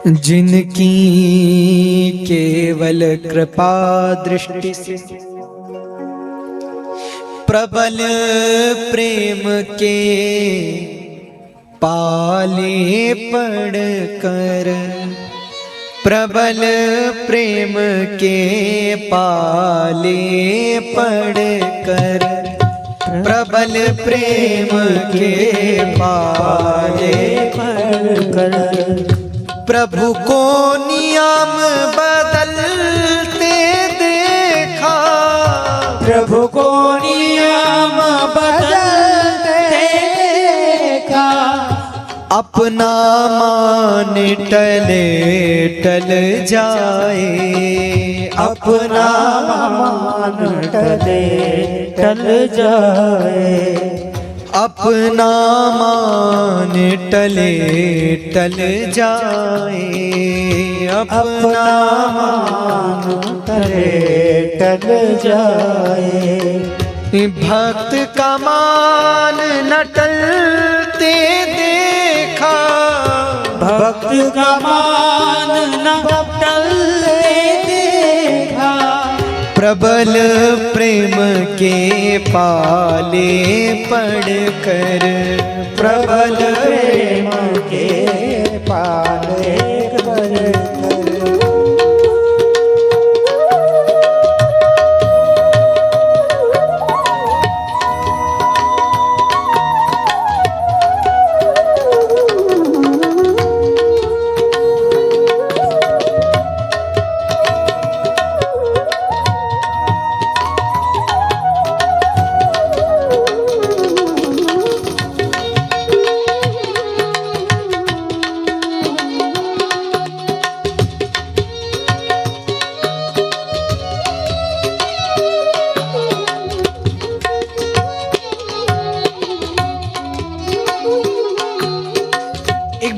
जिनकी केवल कृपा दृष्टि से प्रबल प्रेम के पाले पढ़कर, प्रबल प्रेम के पाले पढ़कर, प्रबल प्रेम के पाले पढ़कर, प्रभु को नियम बदलते देखा, प्रभु को नियम बदलते देखा, अपना मान टले टल जाए, अपना मान टले टल जाए, अपना मान टले टल जाए, अपना मान टले टल जाए। भक्त का मान न टलते देखा, भक्त का मान न टलते देखा, प्रबल प्रेम के पाले पढ़कर, प्रबल प्रेम के पाले पढ़कर।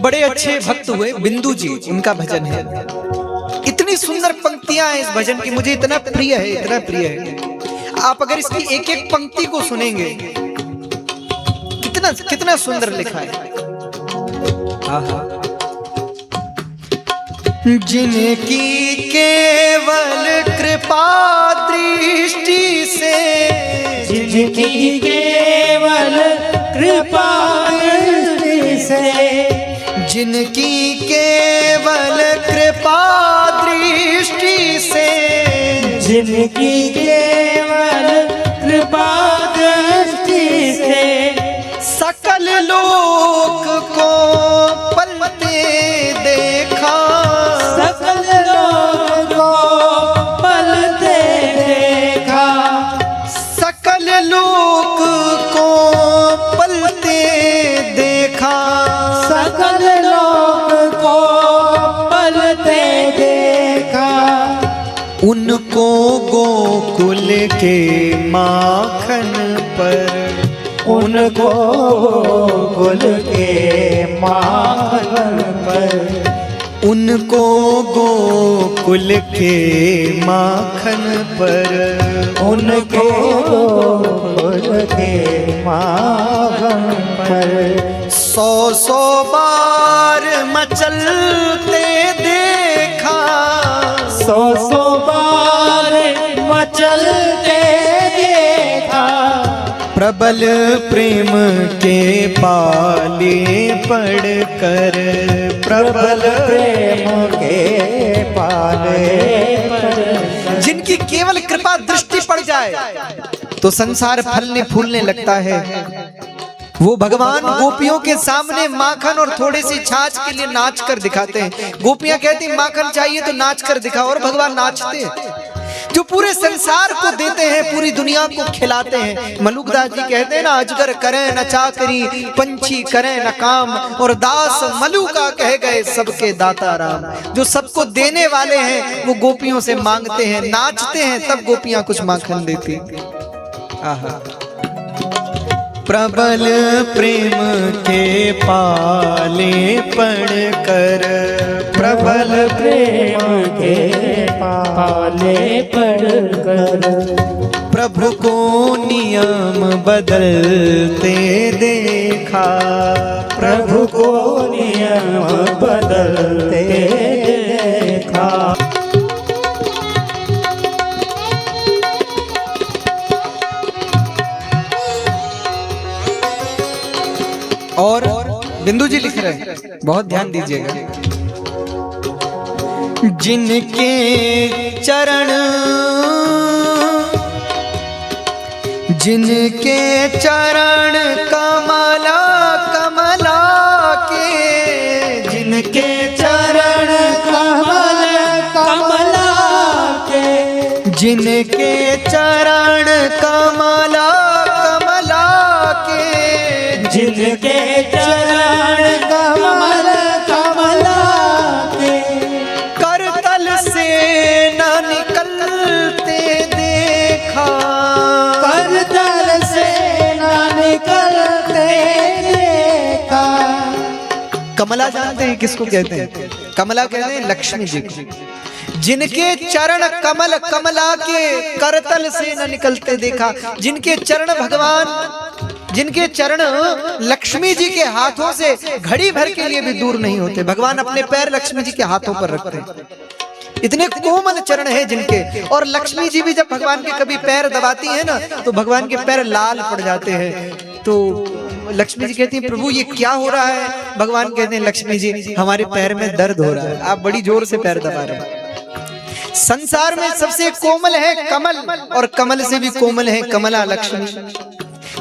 बड़े अच्छे भक्त हुए बिंदु जी, उनका भजन है। इतनी सुंदर पंक्तियां हैं इस भजन की, मुझे इतना प्रिय है, इतना प्रिय है। आप अगर इसकी एक एक पंक्ति को सुनेंगे, कितना कितना सुंदर लिखा है। जिनकी केवल कृपा दृष्टि से, जिनकी केवल कृपा दृष्टि से, जिनकी केवल कृपा दृष्टि से, जिनकी केवल कृपा दृष्टि से, सकल लोक को पलते देखा, सकल लोक को पलते देखा, सकल लोक को पलते देखा, सकल लोक को पलते देखा, उनको गोकुल के माखन पर, उनको गोकुल के माखन पर, उनको गोकुल के माखन पर, उनको गोकुल के माखन पर, 100 बार मचलते देखा, 100 बार मचलते देखा, प्रबल प्रेम के पाले पढ़कर, प्रबल प्रेम के पाले पढ़कर। जिनकी केवल कृपा दृष्टि पड़ जाए तो संसार फलने फूलने लगता है। वो भगवान गोपियों के सामने माखन और थोड़ी सी छाछ के लिए नाच कर दिखाते हैं। गोपियां कहती माखन चाहिए तो नाच कर दिखाओ, और भगवान नाचते हैं। जो पूरे संसार को देते हैं, पूरी दुनिया को खिलाते हैं। मलुकदास जी कहते हैं ना, अजगर करें न चाकरी, पंछी करें न काम, और दास मलु का कह गए सबके दाता राम। जो सबको देने वाले हैं वो गोपियों से मांगते हैं, नाचते हैं, तब गोपियां कुछ माखन देती। आहा, प्रबल प्रेम के पाले पढ़कर, प्रबल प्रेम के पाले पढ़कर, प्रभु को नियम बदलते देखा, प्रभु को नियम बदलते बिंदु जी लिख रहे हैं, बहुत ध्यान दीजिएगा। जिनके चरण कमला कमला के, जिनके चरण कमल कमला के, जिनके चरण कमला कमला के, जिनके चरण कमल कमला के, करतल से न निकलते देखा, करतल से न निकलते देखा। कमला जानते हैं किसको कहते हैं? कमला कहते हैं लक्ष्मी जी को। जिनके चरण कमल कमला के, करतल से न निकलते देखा। जिनके चरण भगवान, जिनके चरण लक्ष्मी जी के हाथों से घड़ी भर के लिए भी दूर नहीं होते। भगवान अपने पैर लक्ष्मी जी के हाथों पर रखते हैं, इतने कोमल चरण है जिनके। और लक्ष्मी जी भी जब भगवान के कभी पैर दबाती है ना, तो भगवान के पैर लाल पड़ जाते हैं। तो लक्ष्मी जी कहती है, प्रभु ये क्या हो रहा है? भगवान कहते हैं, लक्ष्मी जी हमारे पैर में दर्द हो रहा है, आप बड़ी जोर से पैर दबा रहे हैं। संसार में सबसे कोमल है कमल, और कमल से भी कोमल है कमला लक्ष्मी,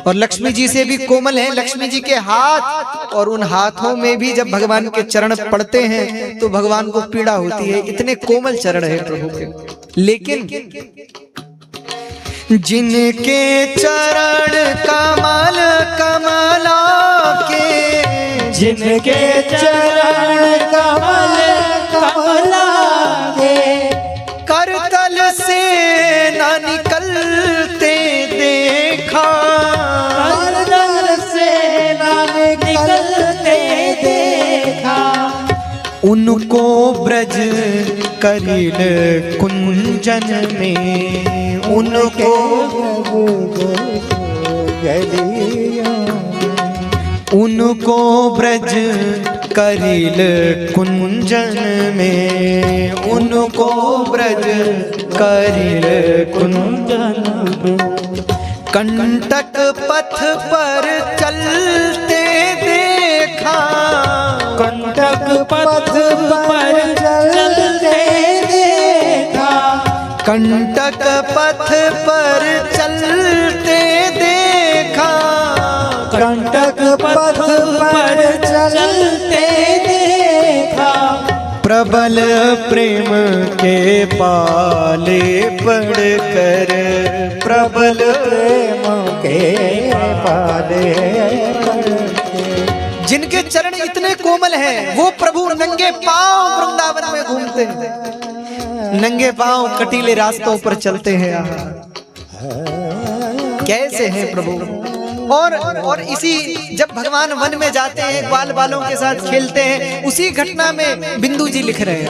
और लक्ष्मी जी से भी कोमल है लक्ष्मी जी के हाथ। और उन हाथों में भी जब भगवान के चरण पड़ते हैं तो भगवान को पीड़ा होती है, इतने कोमल चरण है प्रभु के। लेकिन जिनके चरण कमल कमला के, जिनके चरण कमल कमला के, करतल से न निकलते देखा, करतल से न निकलते देखा। उनको ब्रज करील कुंजन में, उनको उनको ब्रज करील कुंजन में, उनको ब्रज करील कुंजन में, कंटक पथ पर चलते देखा, कंटक पथ पर चलते देखा, कंटक पथ पर चलते देखा, कंटक पथ पर चलते देखा। प्रबल प्रेम के पाले पड़कर, प्रबल प्रेम के पाले पड़कर। जिनके चरण इतने कोमल हैं, वो प्रभु नंगे पांव वृंदावन में घूमते हैं, नंगे पांव कटीले रास्तों पर चलते हैं। कैसे हैं प्रभु। और इसी जब भगवान वन में जाते हैं, ग्वाल बालों के साथ खेलते हैं, उसी घटना में बिंदु जी लिख रहे हैं,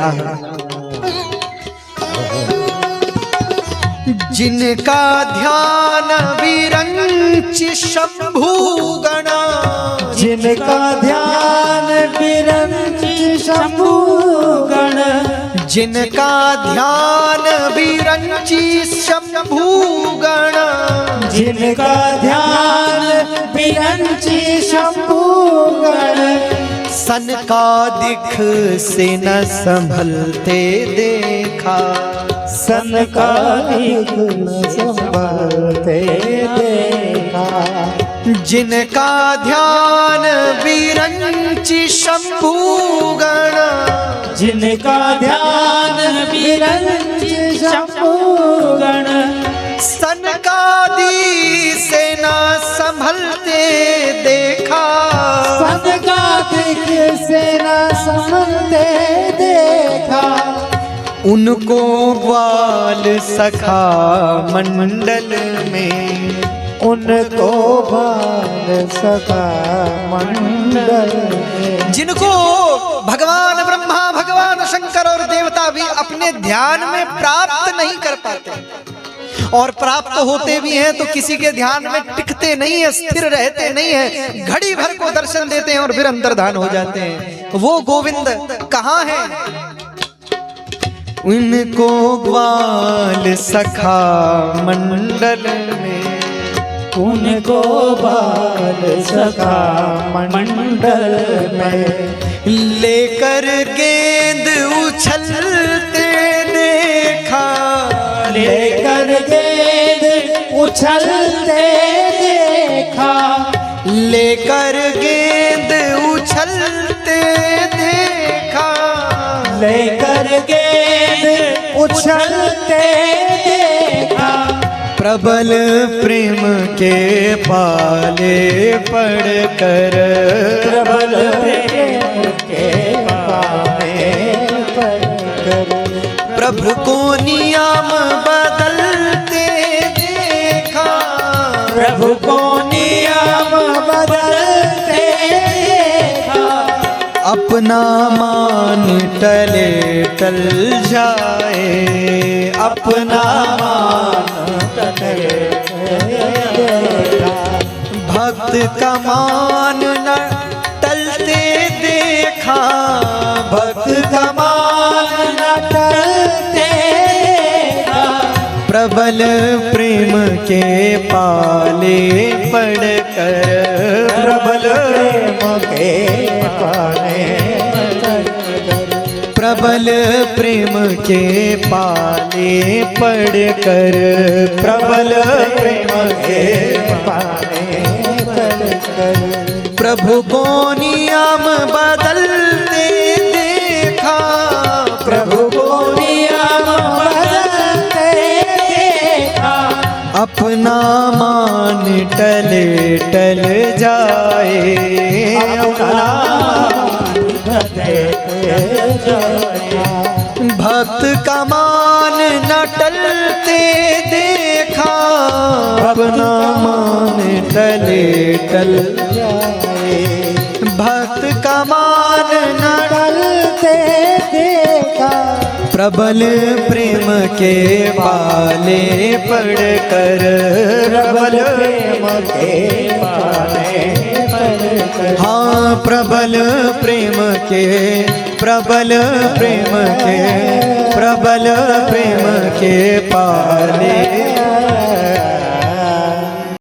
जिनका ध्यान विरंचि शंभु गणा, जिनका ध्यान विरंचि शंभु गण, जिनका ध्यान विरंचि शंभु गण, जिनका ध्यान विरंचि शंभु गण, सनकादिक से न संभलते देखा, सनकादिक न संभलते देखा। जिनका ध्यान विरंचि शंभु गण, जिनका ध्यान विरंचि शंभु गण, सनकादि से न संभलते देखा, सनकादिक से न संभलते देखा। उनको ग्वाल सखा मंडल में, उनको बाल सखा मंडल में, जिनको भगवान ब्रह्मा, भगवान शंकर और देवता भी अपने ध्यान में प्राप्त नहीं कर पाते, और प्राप्त होते भी हैं तो किसी के ध्यान में टिकते नहीं है, स्थिर रहते नहीं है, घड़ी भर को दर्शन देते हैं और फिर अंतर्धान हो जाते हैं। वो गोविंद कहाँ है? उनको ग्वाल सखा मंडल में, उनको बाल सखा मंडल में, लेकर गेंद उछलते देखा, लेकर गेंद उछलते देखा, लेकर गेंद उछलते देखा, लेकर गेंद उछलते देखा, प्रबल प्रेम के पाले पड़कर, प्रबल प्रेम के पाले पड़कर, प्रभु को नियम बदलते देखा, प्रभु को नियम बदलते देखा, अपना मान टले टल जाए, अपना मान टले देखा, भक्त का मान न टलते देखा, भक्त का मान न टलते देखा, प्रबल प्रेम के पाले पड़कर, प्रबल प्रेम के पाले पड़कर, प्रबल प्रेम के पाले पड़कर, प्रबल प्रेम के पाले पड़कर, प्रभु को नियम बदलते देखा, प्रभु को नियम बदलते देखा, अपना मान टले टल जाए, अपना भक्त का मान न टलते देखा, अपना मान टले टल जाए, भक्त का मान न टलते देखा, प्रबल प्रेम के पाले पड़कर, प्रबल प्रेम के पाले पड़कर, हाँ प्रबल प्रेम के, प्रबल प्रेम के, प्रबल प्रेम के पाले